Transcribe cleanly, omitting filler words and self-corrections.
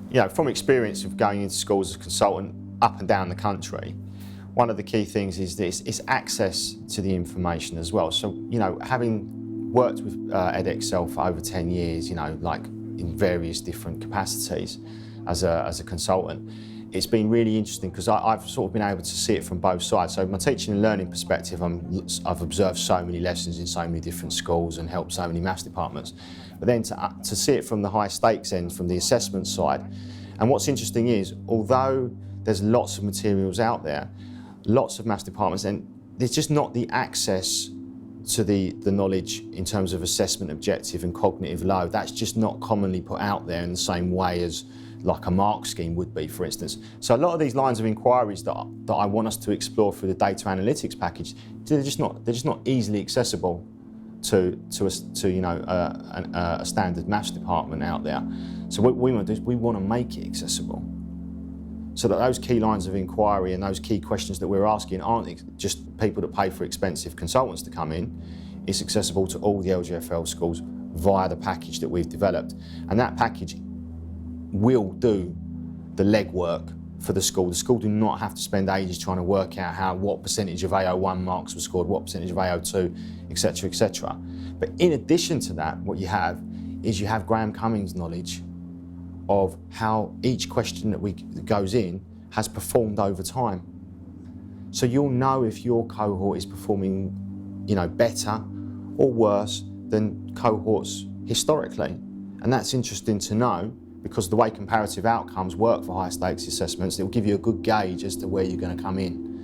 You know, from experience of going into schools as a consultant up and down the country, one of the key things is this: is access to the information as well. So, you know, having worked with Edexcel for over 10 years, you know, like in various different capacities as a consultant, it's been really interesting because I've sort of been able to see it from both sides. So my teaching and learning perspective, I've observed so many lessons in so many different schools and helped so many maths departments. But then to see it from the high stakes end, from the assessment side. And what's interesting is, although there's lots of materials out there, lots of maths departments, and there's just not the access to the knowledge in terms of assessment objective and cognitive load. That's just not commonly put out there in the same way as like a mark scheme would be, for instance. So a lot of these lines of inquiries that I want us to explore through the data analytics package, they're just not easily accessible to you know, a standard maths department out there. So what we want to do is we want to make it accessible, so that those key lines of inquiry and those key questions that we're asking aren't just people that pay for expensive consultants to come in. It's accessible to all the LGfL schools via the package that we've developed. And that package will do the legwork for the school. The school do not have to spend ages trying to work out what percentage of AO1 marks were scored, what percentage of AO2, etc., etc. But in addition to that, what you have is you have Graham Cummings' knowledge of how each question that goes in has performed over time. So you'll know if your cohort is performing, you know, better or worse than cohorts historically. And that's interesting to know, because the way comparative outcomes work for high stakes assessments, it will give you a good gauge as to where you're going to come in.